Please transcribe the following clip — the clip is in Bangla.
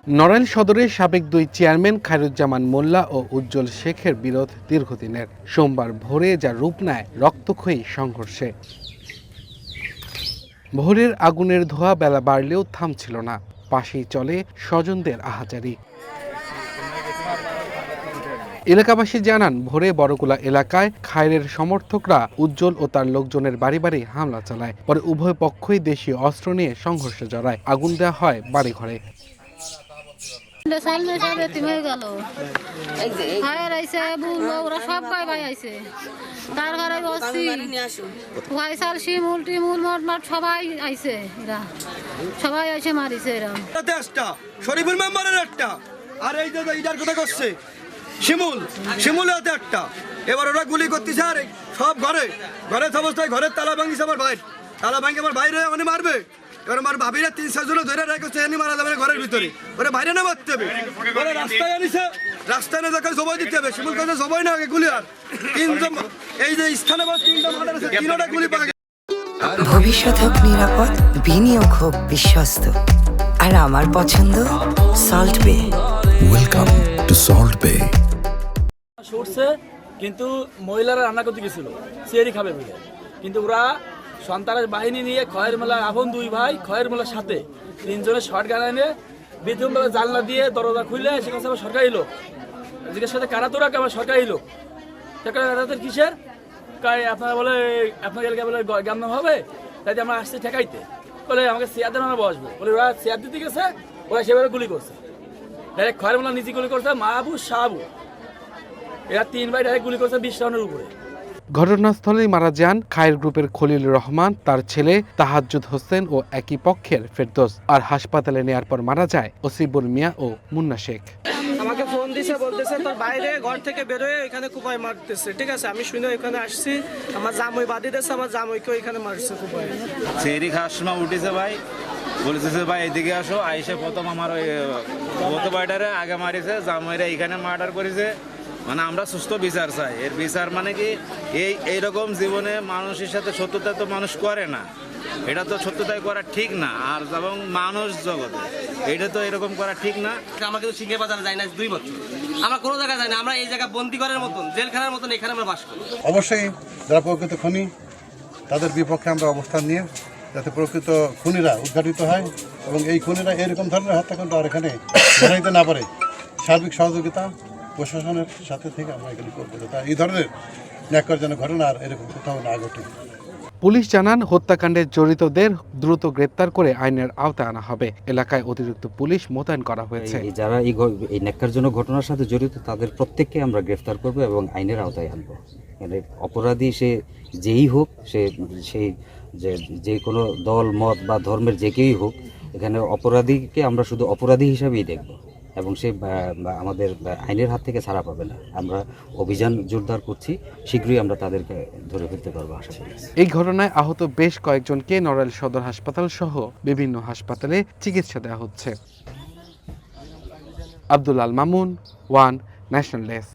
নড়াইল সদরের সাবেক দুই চেয়ারম্যান খায়রুজ্জামান মোল্লা ও উজ্জ্বল শেখের বিরোধ দীর্ঘদিনের। সোমবার ভোরে যা রূপ নেয় রক্তক্ষয়ী সংঘর্ষে। ভোরের আগুনের ধোঁয়া বেলা বাড়লেও থামছিল না, পাশেই চলে স্বজনদের আহাজারি। এলাকাবাসী জানান, ভোরে বড়কুলা এলাকায় খায়রের সমর্থকরা উজ্জ্বল ও তার লোকজনের বাড়ি বাড়ি হামলা চালায়। পরে উভয় পক্ষই দেশীয় অস্ত্র নিয়ে সংঘর্ষে জড়ায়। আগুন দেওয়া হয় বাড়িঘরে। শরীফুল মেম্বারের একটা, আর এই যে ইটার কথা করছে শিমুল একটা। এবার ওরা গুলি করতেছে, আর সব ঘরে অবস্থায় ঘরের তালা ভাঙিছে। আমার ভাই তালা ভাঙি আমার বাইরে মানে মারবে। এবার আমার ভাবিরা 3-4 জন ধরে রেখেছে, এনে মারা যাবে ঘরের ভিতরে। ওরা বাইরে না মারতে হবে, রাস্তায় আনিছে, রাস্তায় না দেখে জবাই দিতে হবে। শিমুল কাছে জবাই না আগে গুলি। আর তিনজন এই যে স্থানে 3টা মার্ডার আছে, 3টা গুলি পাওয়া গেছে। ভবিষ্যৎ হোক নিরাপদ, বিনিয়োগ হোক বিশ্বস্ত, আর আমার পছন্দ সল্ট বে। ওয়েলকাম টু সল্ট বে। শুটছে, কিন্তু মহিলারা রান্না করতে গেছিল সিয়ারি খাবে বলে, কিন্তু ওরা সন্ত্রাস বাহিনী নিয়ে খয়ের মেলার আপন দুই ভাই খয়ের মেলার সাথে 3 জনের শর্ট গান এনে বিধুমভাবে জানলা দিয়ে দরজা খুলে সেখানে আমার সরকারি লোক জিজ্ঞেস সাথে কারা তোরা আমার সরকারি লোক তাদের কিসের আপনারা বলে আপনার এলাকায় বলে গামনাম হবে, তাই আমরা আসছি ঠেকাইতে বলে আমাকে চেয়ার দেন, আমরা বসবো বলে। ওরা চেয়ার দিতে গেছে, ওরা সেভাবে গুলি করছে, ডাইরেক্ট খয়ের মেলা নিচে গুলি করছে। মাহবু শাহাবু এরা 3 ভাই ডাইরেক্ট গুলি করছে 20 রাউন্ডের উপরে। ঘটনাস্থলেই মারা যান খায়ের গ্রুপের খলিল রহমান, তার ছেলে তাহাজ্জুদ হোসেন ও একই পক্ষের ফেরদৌস। আর হাসপাতালে নেয়ার পর মারা যায় ওসিবুর মিয়া ও মুন্না শেখ। আমাকে ফোন দিছে, বলতেছে তোর বাইরে ঘর থেকে বেরোয় এখানে কুপায় মারতেছে। ঠিক আছে, আমি শুনে এখানে আসছি, আমার জামাই বাদি দিয়েছে, আমার জামাইকে এখানে মারছে কুপায়। সেরি খাওয়ার সময় উঠেছে ভাই, বলতেছে ভাই এদিকে আসো। আইসে প্রথম আমার ওই গত বাইটারে আগে মারিছে, জামাইরা এখানে মার্ডার করেছে। মানে আমরা সুস্থ বিচার চাই। এর বিচার মানে কি, এইরকম জীবনে মানুষের সাথে সত্যতা তো মানুষ করে না, এটা তো সত্যতাই করা ঠিক না। আর এবং মানুষ জগতে এটা তো এরকম করা ঠিক না। আমরা কিন্তু শিখে বাজারে যাই না 2 বছর, আমরা কোনো জায়গায় যাই না। আমরা এই জায়গা বন্দি করার মতন, জেলখানার মতন এখানে আমরা বাস করি। অবশ্যই যারা প্রকৃত খুনি তাদের বিপক্ষে আমরা অবস্থান নিয়ে যাতে প্রকৃত খুনিরা উদ্ঘাটিত হয় এবং এই খুনিরা এরকম ধরনের হত্যাকাণ্ড আর এখানে ঘটাইতে না পারে, সার্বিক সহযোগিতা প্রশাসনের সাথে থেকে আমরা এখানে করবো, যাতে এই ধরনের ন্যাক্কারজনক ঘটনা আর এরকম কোথাও না ঘটে। পুলিশ জানান, হত্যাকাণ্ডে জড়িতদের দ্রুত গ্রেপ্তার করে আইনের আওতায় আনা হবে। এলাকায় অতিরিক্ত পুলিশ মোতায়েন করা হয়েছে। যারা এই ন্যাক্কারজনক ঘটনার সাথে জড়িত তাদের প্রত্যেককে আমরা গ্রেফতার করব এবং আইনের আওতায় আনবো। মানে অপরাধী সে যেই হোক, সেই যে কোনো দল মত বা ধর্মের যে কেউই হোক, এখানে অপরাধীকে আমরা শুধু অপরাধী হিসাবেই দেখব এবং সে আমাদের আইনের হাত থেকে ছাড়া পাবে না। আমরা অভিযান জোরদার করছি, শীঘ্রই আমরা তাদেরকে ধরে ফেলতে পারবো আশা করি। এই ঘটনায় আহত বেশ কয়েকজনকে নড়াইল সদর হাসপাতাল সহ বিভিন্ন হাসপাতালে চিকিৎসা দেওয়া হচ্ছে। Abdul Al Mamun, one national desk.